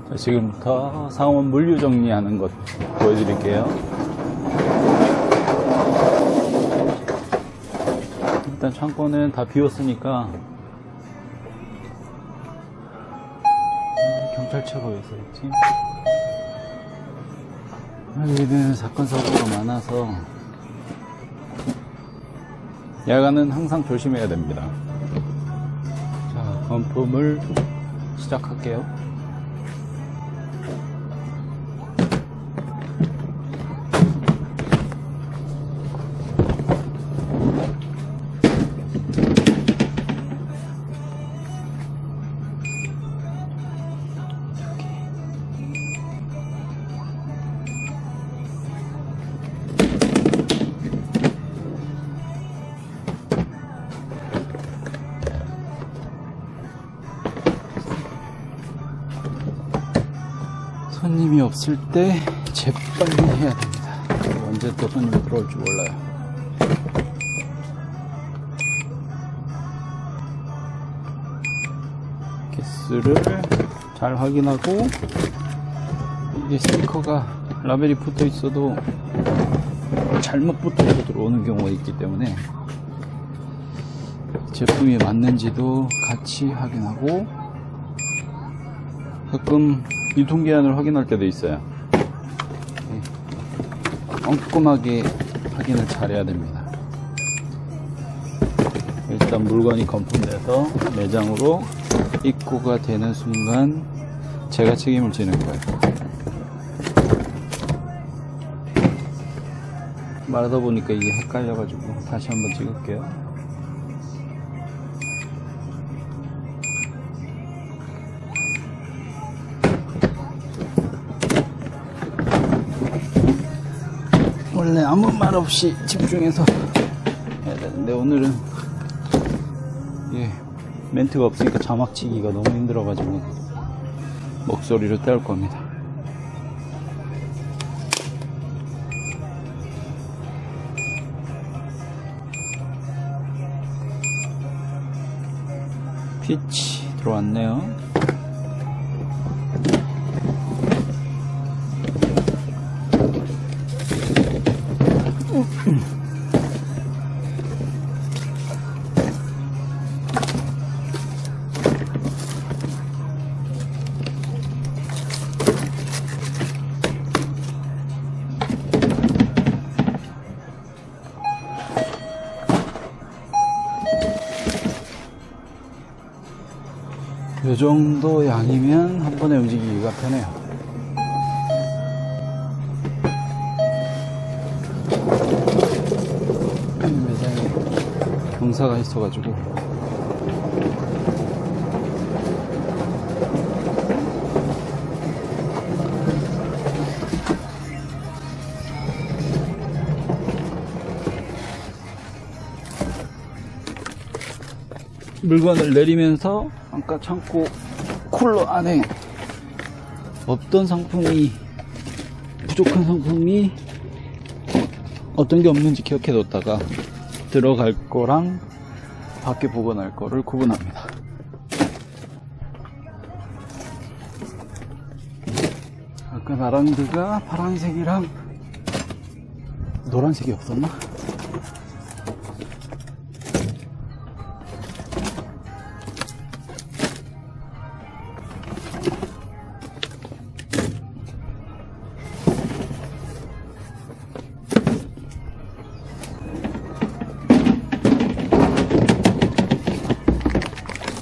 자, 지금부터 상온 물류 정리하는 것 보여드릴게요. 일단 창고는 다 비웠으니까 경찰차가 왜 있었지? 여기는 사건 사고가 많아서 야간은 항상 조심해야 됩니다. 자, 건품을 시작할게요. 손님이 없을 때 재빨리 해야 됩니다. 언제 또 손님이 들어올지 몰라요. 기스를 잘 확인하고, 이게 스티커가 라벨이 붙어 있어도 잘못 붙어서 들어오는 경우가 있기 때문에 제품이 맞는지도 같이 확인하고, 가끔 유통기한을 확인할 때도 있어요. 꼼꼼하게 확인을 잘해야 됩니다. 일단 물건이 건품돼서 매장으로 입고가 되는 순간 제가 책임을 지는 거예요. 말하다 보니까 이게 헷갈려가지고 다시 한번 찍을게요. 원래 아무 말 없이 집중해서 해야 되는데 오늘은 멘트가 없으니까 자막치기가 너무 힘들어가지고 목소리로 때울 겁니다. 피치 들어왔네요. 이 정도 양이면 한 번에 움직이기가 편해요. 매장에 경사가 있어가지고 물건을 내리면서 아까 창고 쿨러 안에 없던 상품이, 부족한 상품이 어떤 게 없는지 기억해 뒀다가 들어갈 거랑 밖에 보관할 거를 구분합니다. 아까 나랑드가 파란색이랑 노란색이 없었나?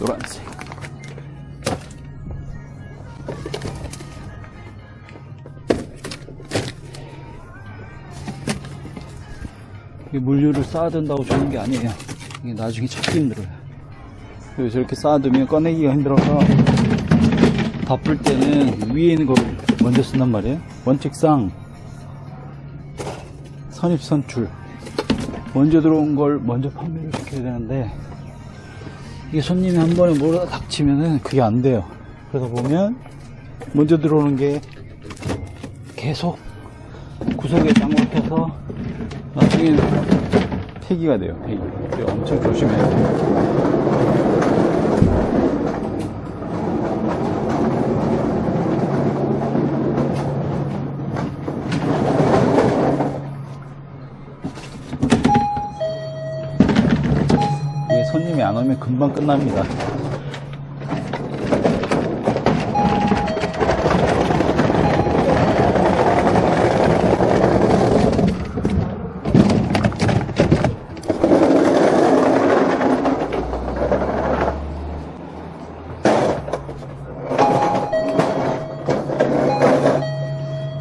노란색. 이게 물류를 쌓아둔다고 좋은 게 아니에요. 이게 나중에 찾기 힘들어요. 그리고 저렇게 쌓아두면 꺼내기가 힘들어서 바쁠 때는 위에 있는 거 먼저 쓴단 말이에요. 원칙상 선입선출, 먼저 들어온 걸 먼저 판매를 시켜야 되는데, 이게 손님이 한 번에 몰아 닥치면은 그게 안 돼요. 그래서 보면 먼저 들어오는 게 계속 구석에 짱박혀서 나중에 폐기가 돼요. 폐기. 이거 엄청 조심해야 돼요. 안 오면 금방 끝납니다.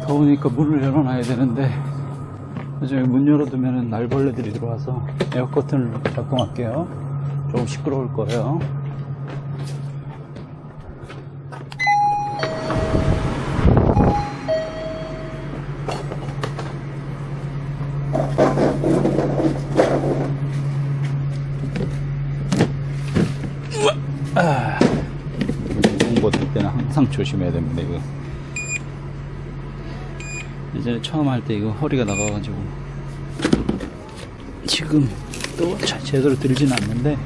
더우니까 문을 열어놔야 되는데 나중에 문 열어두면 날벌레들이 들어와서 에어커튼을 작동할게요. 조금 시끄러울 거예요. 무거운 거 들 때는 항상 조심해야 됩니다. 이거 예전에 처음 할 때 이거 허리가 나가가지고 지금 또 제대로 들진 않는데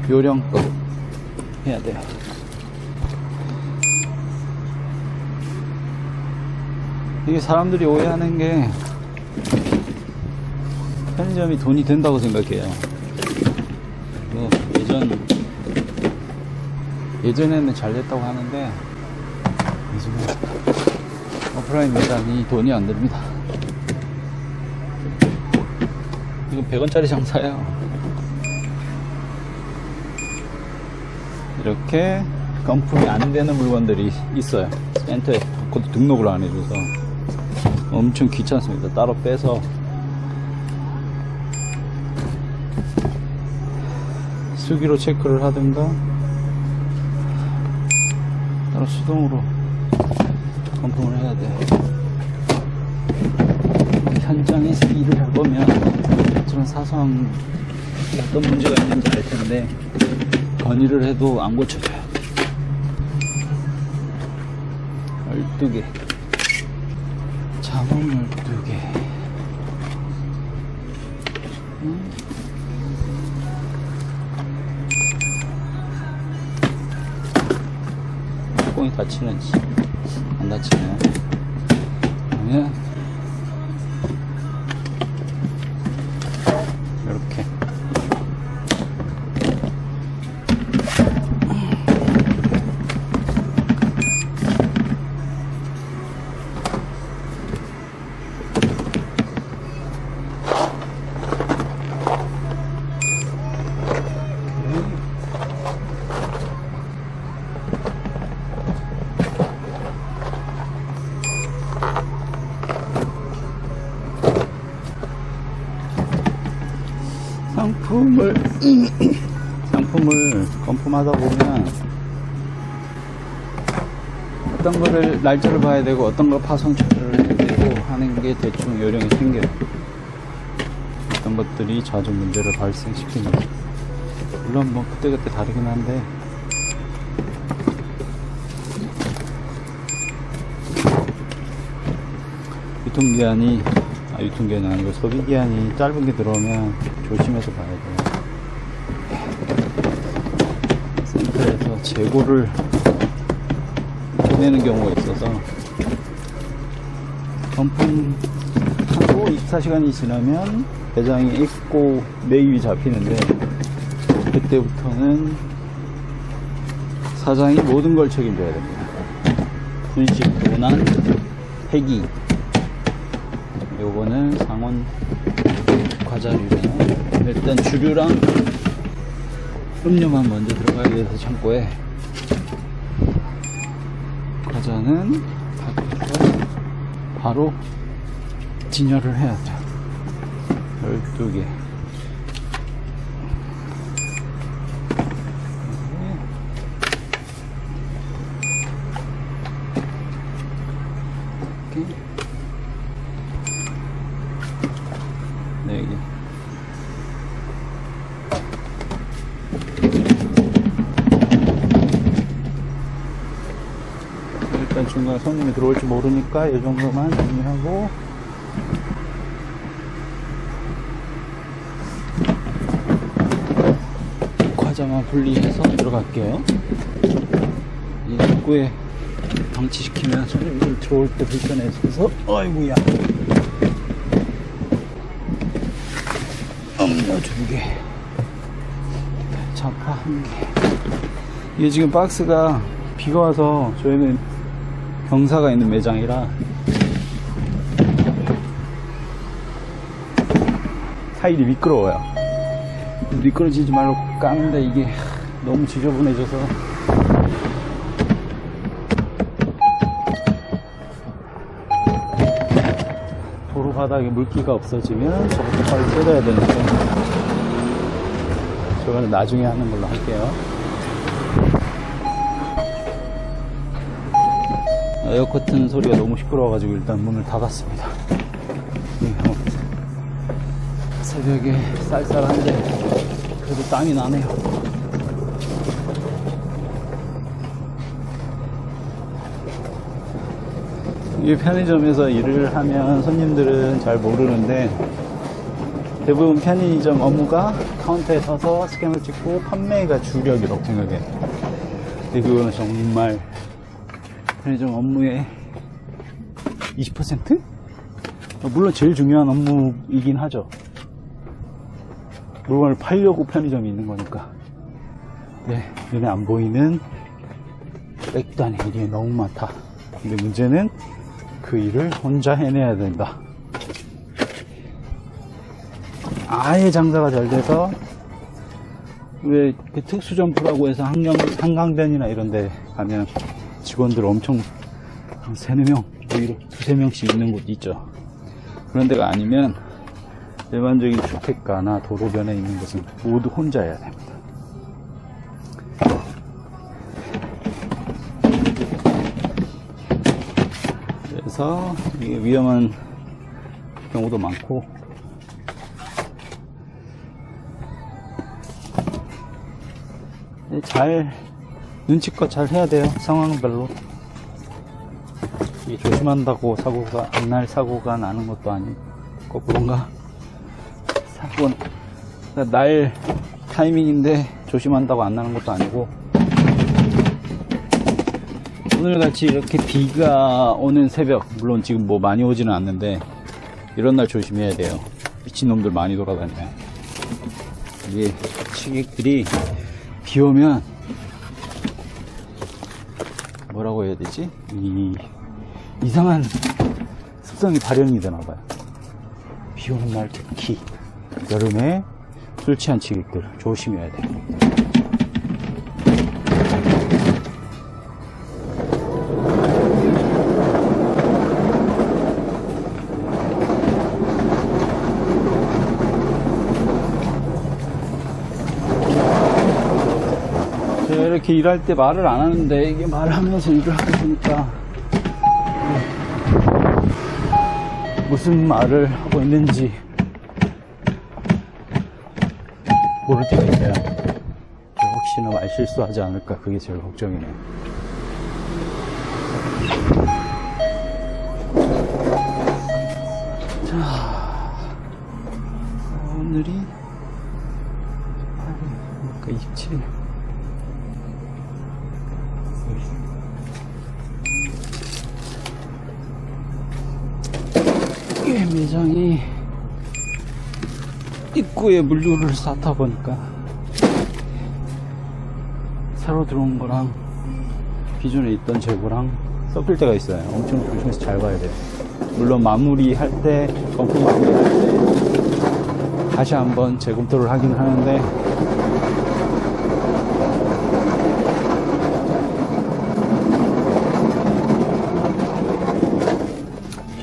요령껏 해야 돼요. 이게 사람들이 오해하는 게 편의점이 돈이 된다고 생각해요. 예전에는 잘 됐다고 하는데 요즘은 오프라인 매장이 돈이 안 됩니다. 이건 100원짜리 장사예요. 이렇게 건품이 안 되는 물건들이 있어요. 센터에 그것도 등록을 안 해줘서 엄청 귀찮습니다. 따로 빼서 수기로 체크를 하든가 따로 수동으로 건품을 해야 돼요. 현장에서 일을 해보면 저런 사소한 어떤 문제가 있는지 알 텐데 건의를 해도 안 고쳐져요. 12개 자몽 12개 뚜껑이 닫히는지 안 닫히네요. 그러면 이렇게 상품을 건품하다 보면 어떤 거를 날짜를 봐야 되고 어떤 걸 파손 처리를 해야 되고 하는 게 대충 요령이 생겨요. 어떤 것들이 자주 문제를 발생시킵니다. 물론 뭐 그때그때 다르긴 한데 유통기한이 아니고 소비기한이 짧은 게 들어오면 조심해서 봐야 돼요. 센터에서 재고를 보내는 경우가 있어서 건품 하고 24시간이 지나면 배장이 있고 매입이 잡히는데 그때부터는 사장이 모든 걸 책임져야 됩니다. 분식, 도난, 폐기. 요거는 상온 과자류예요. 일단 주류랑 음료만 먼저 들어가야 돼서 창고에 과자는 밖에서 바로 진열을 해야 돼요. 12개 이렇게 4개 일단 중간에 손님이 들어올지 모르니까 이 정도만 정리하고 과자만 분리해서 들어갈게요. 이 입구에 방치시키면 손님들 들어올 때 불편해서 아이고야 음료 2개 자파 한 개. 이게 지금 박스가 비가 와서 저희는 경사가 있는 매장이라 타일이 미끄러워요. 미끄러지지 말고 까는데 이게 너무 지저분해져서 도로 바닥에 물기가 없어지면 저것도 빨리 뜯어야 되는데 저거는 나중에 하는 걸로 할게요. 에어커튼 소리가 너무 시끄러워가지고 일단 문을 닫았습니다. 새벽에 쌀쌀한데 그래도 땀이 나네요. 이 편의점에서 일을 하면 손님들은 잘 모르는데 대부분 편의점 업무가 카운터에 서서 스캔을 찍고 판매가 주력이라고 생각해요. 근데 그거는 정말 편의점 업무의 20%? 물론 제일 중요한 업무이긴 하죠. 물건을 팔려고 편의점이 있는 거니까. 네, 눈에 안 보이는 백도 아닌 일이 너무 많다. 근데 문제는 그 일을 혼자 해내야 된다. 아예 장사가 잘 돼서 왜 특수점프라고 해서 한강변이나 이런 데 가면 직원들 엄청 한 3-4명, 오히려 2-3명씩 있는 곳 있죠. 그런 데가 아니면 일반적인 주택가나 도로변에 있는 곳은 모두 혼자 해야 됩니다. 그래서 이게 위험한 경우도 많고 잘 눈치껏 잘 해야 돼요. 상황별로. 이게 조심한다고 사고가 안 날 사고가 나는 것도 아니고 거꾸로인가? 사고는 날 타이밍인데 조심한다고 안 나는 것도 아니고 오늘같이 이렇게 비가 오는 새벽, 물론 지금 뭐 많이 오지는 않는데 이런 날 조심해야 돼요. 미친놈들 많이 돌아다녀요. 이게 취객들이 비 오면 뭐라고 해야 되지? 이상한 습성이 발현이 되나봐요. 비 오는 날 특히 여름에 술 취한 취객들 조심해야 돼요. 제가 이렇게 일할 때 말을 안 하는데 이게 말하면서 일을 하다 보니까 무슨 말을 하고 있는지 모를 때가 있어요. 혹시나 말 실수하지 않을까 그게 제일 걱정이네요. 자, 오늘이 27일. 이 매장이 입구에 물류를 쌓다 보니까 새로 들어온 거랑 기존에 있던 재고랑 섞일 때가 있어요. 엄청 조심해서 잘 봐야 돼요. 물론 마무리할 때, 건품 마무리할 때 다시 한번 재검토를 하긴 하는데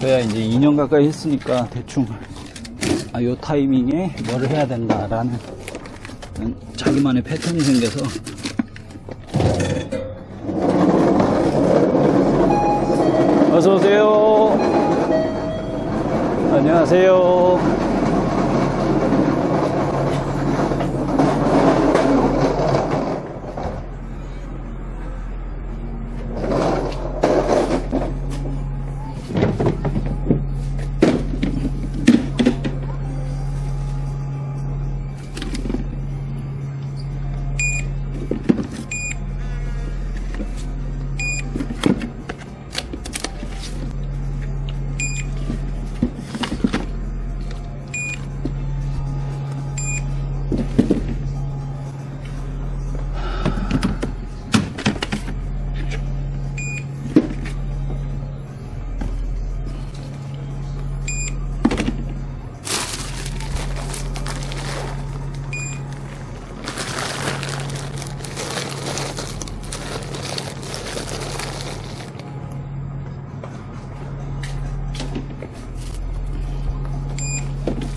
저야 이제 2년 가까이 했으니까 대충 요 타이밍에 뭐를 해야 된다라는 자기만의 패턴이 생겨서 어서오세요. 안녕하세요.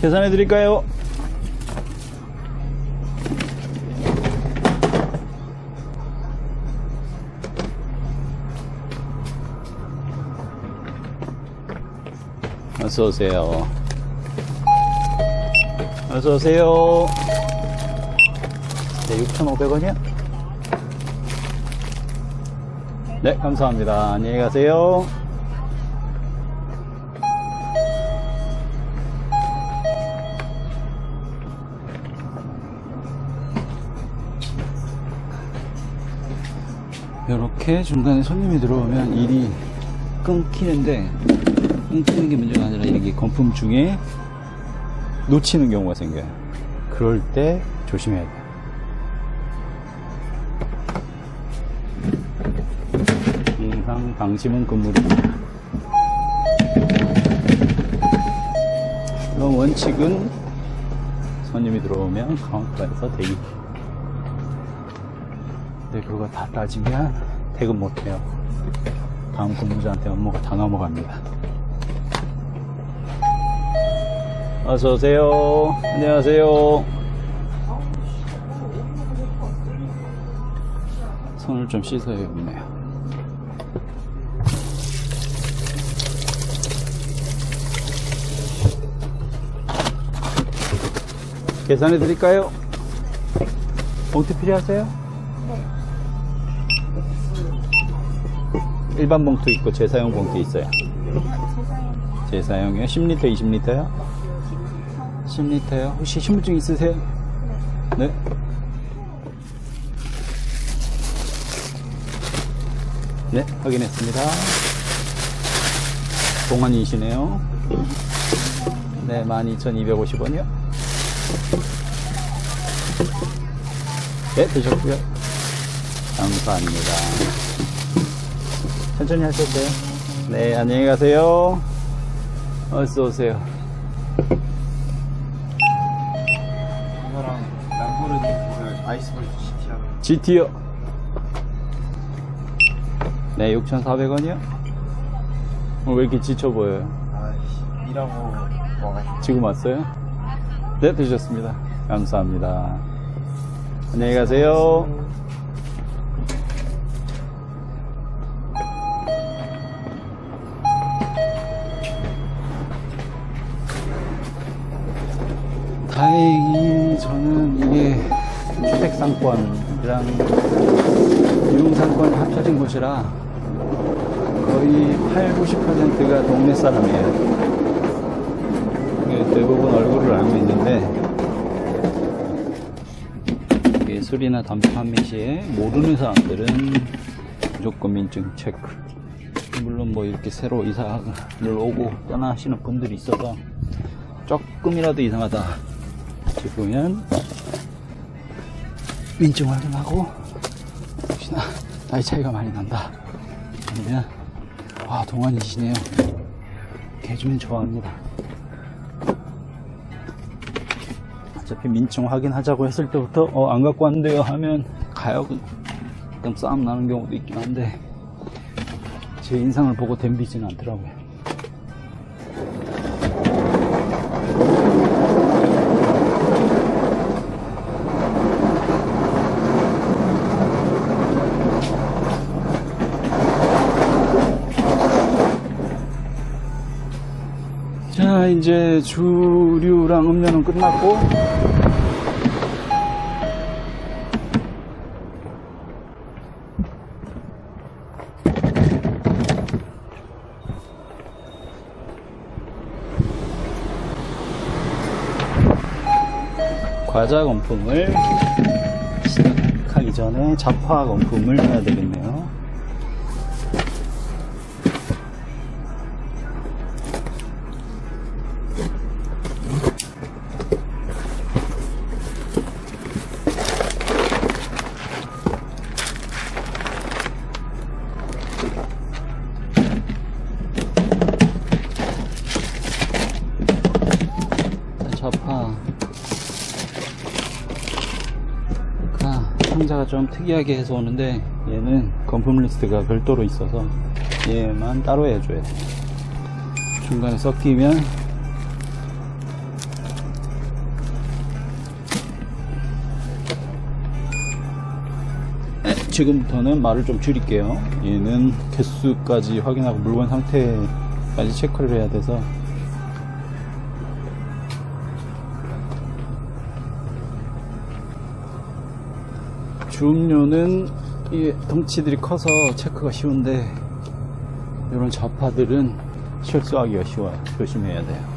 계산해 드릴까요? 어서오세요. 어서오세요. 네, 6,500원이요? 네, 감사합니다. 안녕히 가세요. 이렇게 중간에 손님이 들어오면 일이 끊기는데, 끊기는 게 문제가 아니라 이게 건품 중에 놓치는 경우가 생겨요. 그럴 때 조심해야 돼요. 항상 방심은 금물입니다. 그럼 원칙은 손님이 들어오면 카운터에서 대기. 근데 그거 다 따지면 퇴근 못해요. 다음 근무자한테 업무가 다 넘어갑니다. 어서오세요. 안녕하세요. 손을 좀 씻어야겠네요. 계산해 드릴까요? 봉투 필요하세요? 네. 일반 봉투 있고 재사용 봉투 있어요. 재사용이요? 10리터, 20리터요? 10리터요? 혹시 신분증 있으세요? 네. 네, 확인했습니다. 동안이시네요. 네, 12,250원이요. 네, 드셨고요. 감사합니다. 천천히 하셔도 돼요. 네, 안녕히 가세요. 어서오세요. 이거랑 람보르기니 아이스볼 GT요. GT요. 네, 6,400원이요. 왜 이렇게 지쳐 보여요? 일하고 와가지고. 지금 왔어요? 네, 드셨습니다. 감사합니다. 안녕히 가세요. 다행히 저는 이게 주택상권이랑 유흥상권이 합쳐진 곳이라 거의 80~90%가 동네 사람이에요. 대부분 얼굴을 알고 있는데 이게 술이나 담배 판매 시에 모르는 사람들은 무조건 민증 체크. 물론 뭐 이렇게 새로 이사를 오고 떠나시는 분들이 있어서 조금이라도 이상하다 싶으면 민증 확인하고 혹시나 나이 차이가 많이 난다 아니면 와 동안이시네요 해주면 좋아합니다. 어차피 민증 확인하자고 했을 때부터 안 갖고 왔는데요 하면 가요. 그럼 싸움 나는 경우도 있긴 한데 제 인상을 보고 덤비지는 않더라고요. 자, 이제 주류랑 음료는 끝났고 과자 건품을 시작하기 전에 잡화 건품을 해야 되겠네요. 잡화 상자가 좀 특이하게 해서 오는데 얘는 건품 리스트가 별도로 있어서 얘만 따로 해줘야 돼. 중간에 섞이면 지금부터는 말을 좀 줄일게요. 얘는 개수까지 확인하고 물건 상태까지 체크를 해야 돼서. 주음료는 이 덩치들이 커서 체크가 쉬운데 이런 좌파들은 실수하기가 쉬워요. 조심해야 돼요.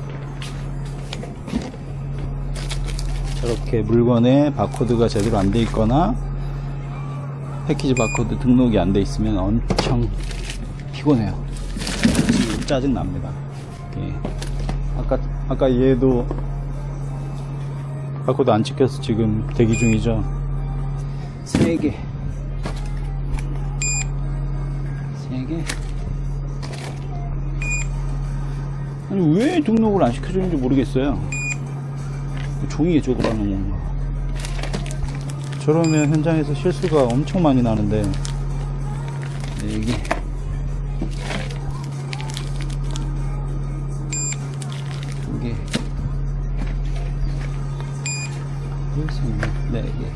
저렇게 물건에 바코드가 제대로 안 돼 있거나 패키지 바코드 등록이 안 돼 있으면 엄청 피곤해요. 짜증 납니다. 아까 얘도 바코드 안 찍혀서 지금 대기 중이죠. 3개. 아니, 왜 등록을 안 시켜주는지 모르겠어요. 종이에 적으라는 건가. 저러면 현장에서 실수가 엄청 많이 나는데, 이게. 이게. 4개.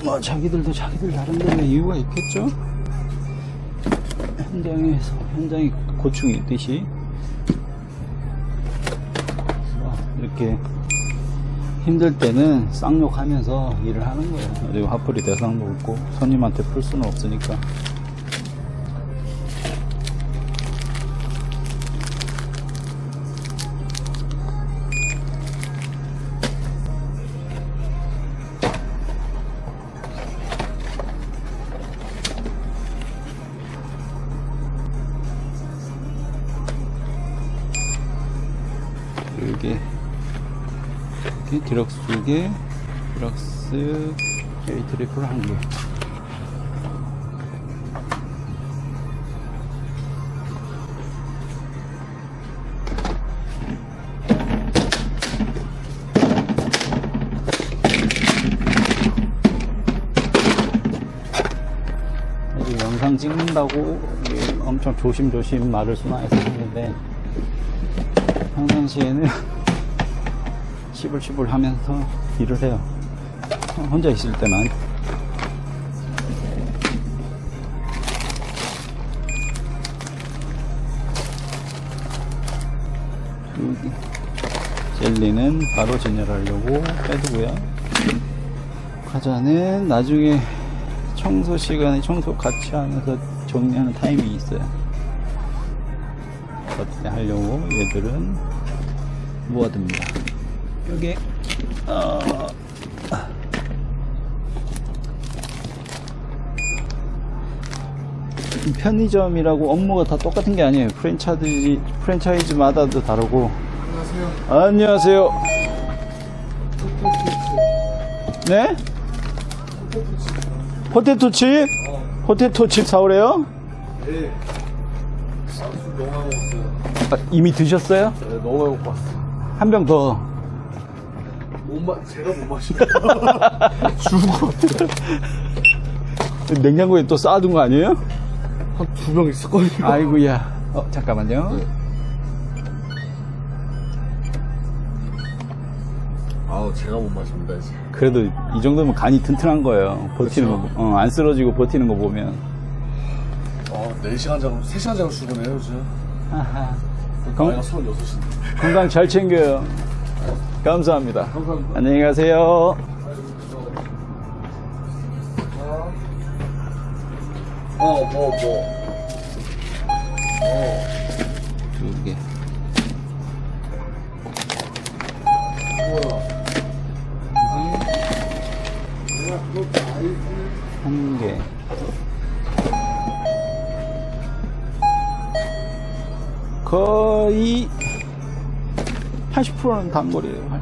뭐 자기들도 자기들 나름대로의 이유가 있겠죠. 현장이 고충이 있듯이 이렇게 힘들 때는 쌍욕하면서 일을 하는 거예요. 그리고 화풀이 대상도 없고 손님한테 풀 수는 없으니까. 이게 디럭스 2개, 디럭스 A 트리플 1개. 영상 찍는다고 엄청 조심조심 말을 순화해서 하는데 평상시에는 시불시불 하면서 일을 해요. 혼자 있을 때만. 여기 젤리는 바로 진열하려고 빼두고요. 과자는 나중에 청소 시간에 청소 같이 하면서 정리하는 타이밍이 있어요. 그때 하려고 얘들은 모아둡니다. 여기 편의점이라고 업무가 다 똑같은 게 아니에요. 프랜차이즈마다도 다르고. 안녕하세요. 네? 포테토칩? 포테토칩 사오래요? 네. 술 너무 많이 먹었어요. 이미 드셨어요? 네, 너무 많이 먹고 왔어요. 한 병 더. 제가 못 마시고. 죽은 것 같아요. 냉장고에 또 쌓아둔 거 아니에요? 한 2병 있었거든요. 아이고야. 잠깐만요. 네. 아우, 제가 못 마십니다, 이제. 그래도 이 정도면 간이 튼튼한 거예요. 버티는 그렇죠. 거, 안 쓰러지고 버티는 거 보면. 4시간 작업, 3시간 작업 출근해요, 요즘. 아하. 나이가 26인데. 건강 잘 챙겨요. 감사합니다. 감사합니다. 안녕히 가세요. 뭐. 2개. 뭐야. 1개. 거의 80%는 단거리예요.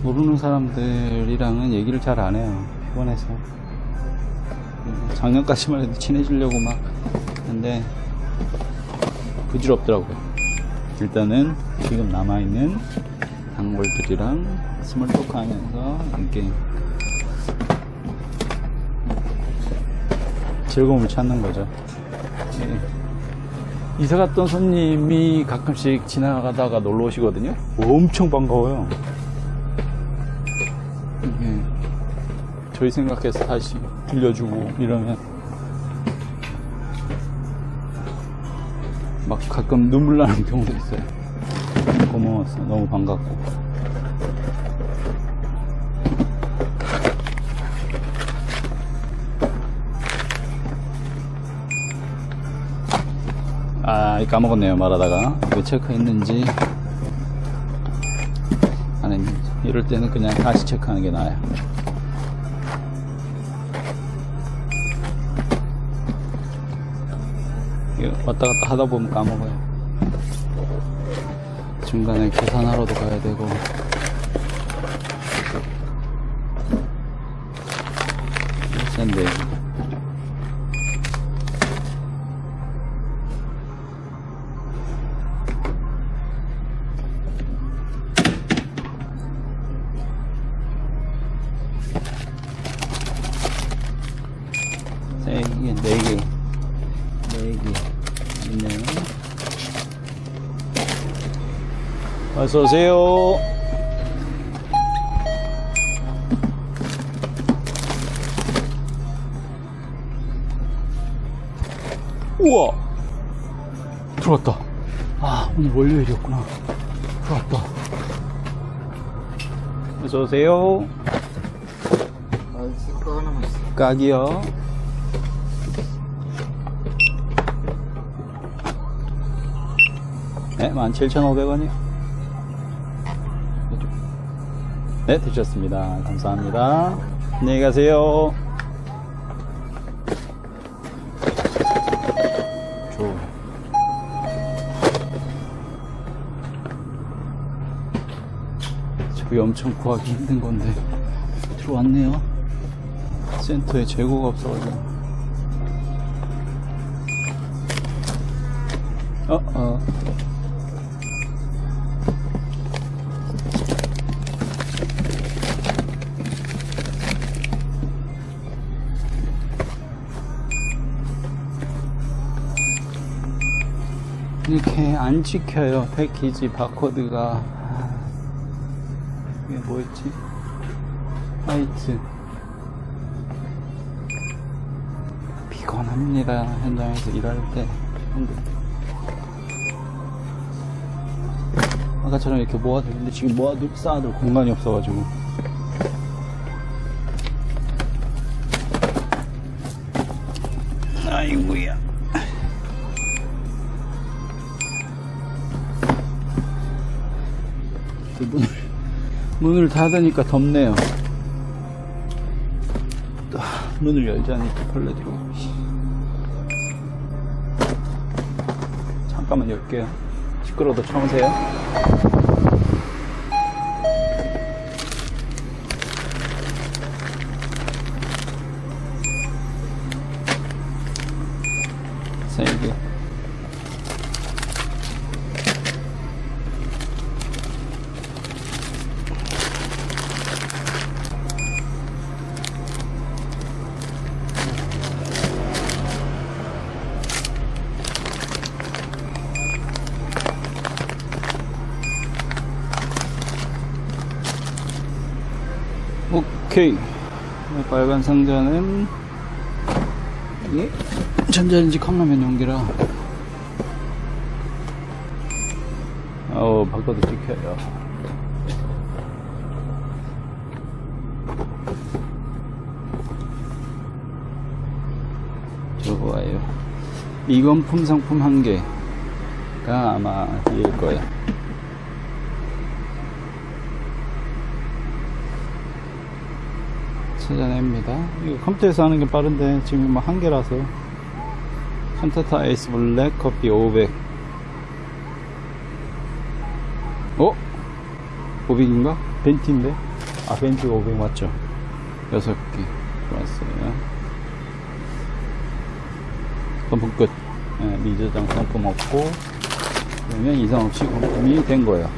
모르는 사람들이랑은 얘기를 잘 안 해요. 피곤해서. 작년까지만 해도 친해지려고 막 했는데 부질없더라고요. 일단은 지금 남아있는 단골들이랑 스몰 토크 하면서 이렇게 즐거움을 찾는 거죠. 이사 갔던 손님이 가끔씩 지나가다가 놀러 오시거든요. 엄청 반가워요. 이게 저희 생각해서 다시 들려주고 이러면 막 가끔 눈물 나는 경우도 있어요. 고마웠어. 너무 반갑고. 아, 까먹었네요. 말하다가 왜 체크했는지 안 했는지. 이럴 때는 그냥 다시 체크하는 게 나아요. 이거 왔다 갔다 하다 보면 까먹어요. 중간에 계산하러도 가야 되고. 센데. 네 개 있네요. 어서오세요. 우와! 들어왔다. 아, 오늘 월요일이었구나. 들어왔다. 어서오세요. 까기요. 네, 17,500원이요. 네, 드셨습니다. 감사합니다. 안녕히 가세요. 저기 엄청 구하기 힘든 건데 들어왔네요. 센터에 재고가 없어가지고. 이렇게 안 찍혀요. 패키지 바코드가. 이게 뭐였지? 화이트. 피곤합니다. 현장에서 일할 때. 아까처럼 이렇게 모아두는데 지금 쌓아둘 공간이 없어가지고. 아이고야. 문을 닫으니까 덥네요. 또 문을 열자니 또 벌레 들어오고. 잠깐만 열게요. 시끄러워도 참으세요. 세 개. 오케이. 빨간 상자는 이게 전자레인지 컵라면 용기라. 바꿔도 찍혀요. 좋아요. 미건품 상품 1개가 아마 뒤일 거예요. 찾아냅니다. 이거 컴퓨터에서 하는 게 빠른데 지금 뭐 1개라서. 칸타타 에이스 블랙 커피 500. 500인가? 벤티인데? 벤티가 500 맞죠? 6개 들어왔어요. 상품 끝. 네, 미저장 상품 없고, 그러면 이상 없이 공품이 된 거예요.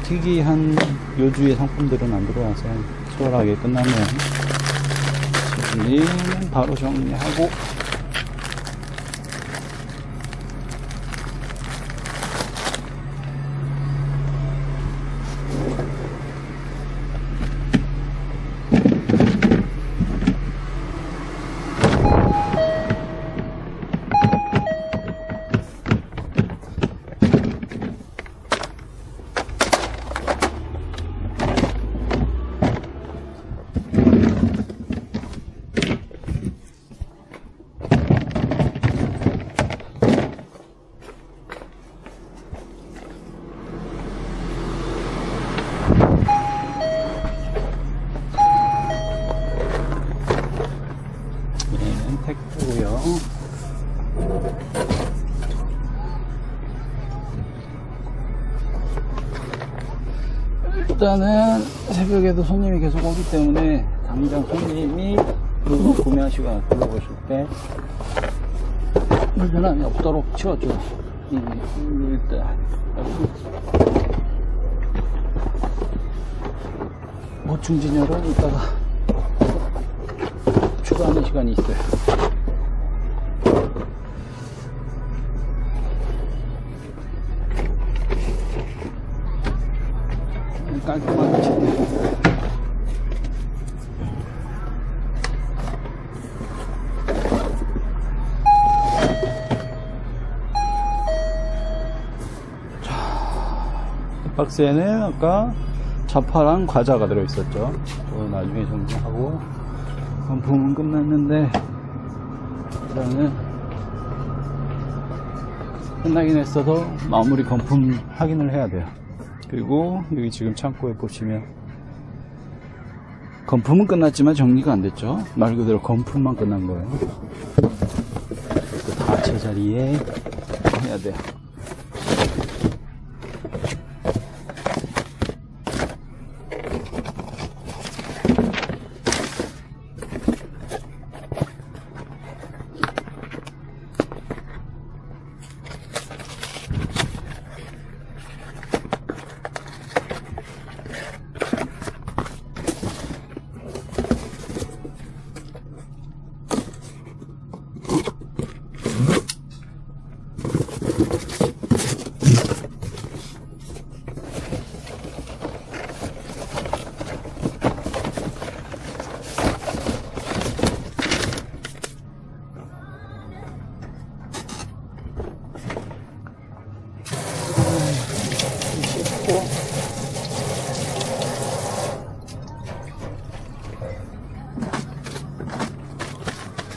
특이한 요주의 상품들은 안 들어와서 수월하게 끝났네요. 지금 바로 정리하고 일단은 새벽에도 손님이 계속 오기 때문에 당장 손님이 물건 구매하시거나 둘러보실 때 불편함이 없도록 치워줘. 일단 보충 진열은 이따가 추가하는 시간이 있어요. 깔끔하게 치네. 이 박스에는 아까 자파랑 과자가 들어있었죠. 그거 나중에 정리하고 건품은 끝났는데 일단은 끝나긴 했어도 마무리 건품 확인을 해야 돼요. 그리고 여기 지금 창고에 보시면 건품은 끝났지만 정리가 안 됐죠. 말 그대로 건품만 끝난 거예요. 다 제자리에 해야 돼요.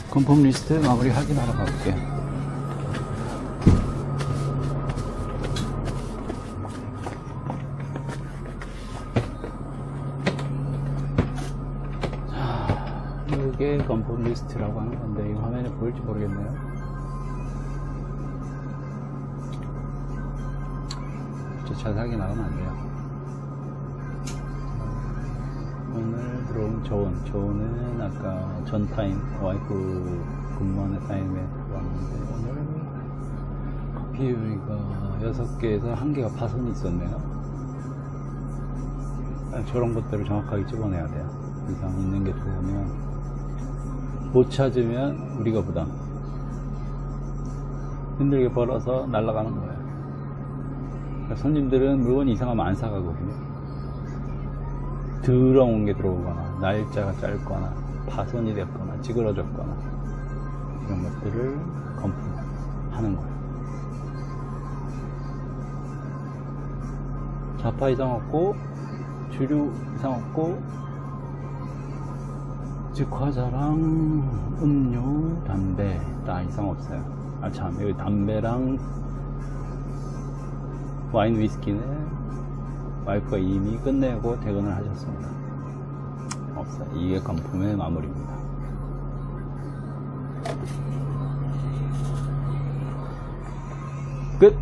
건품 리스트 마무리 확인하러 가볼게요. 자, 이게 건품 리스트라고 하는 건데, 이 화면에 보일지 모르겠네요. 자세하게 나가면 안 돼요. 오늘 들어온 저온은 아까 전 타임, 와이프 근무하는 타임에 들어왔는데, 오늘 커피유리가 6개에서 1개가 파손이 있었네요. 저런 것들을 정확하게 집어내야 돼요. 이상 있는 게 좋으면, 못 찾으면 우리가 부담. 힘들게 벌어서 날아가는 거예요. 그러니까 손님들은 물건이 이상하면 안 사가거든요. 더러운 게 들어오거나 날짜가 짧거나 파손이 됐거나 찌그러졌거나 이런 것들을 건품하는 거예요. 자파 이상 없고 주류 이상 없고 즉 과자랑 음료, 담배 다 이상 없어요. 아 참, 여기 담배랑 와인, 위스키는 와이프가 이미 끝내고 퇴근을 하셨습니다. 없어요. 이게 건품의 마무리입니다. 끝!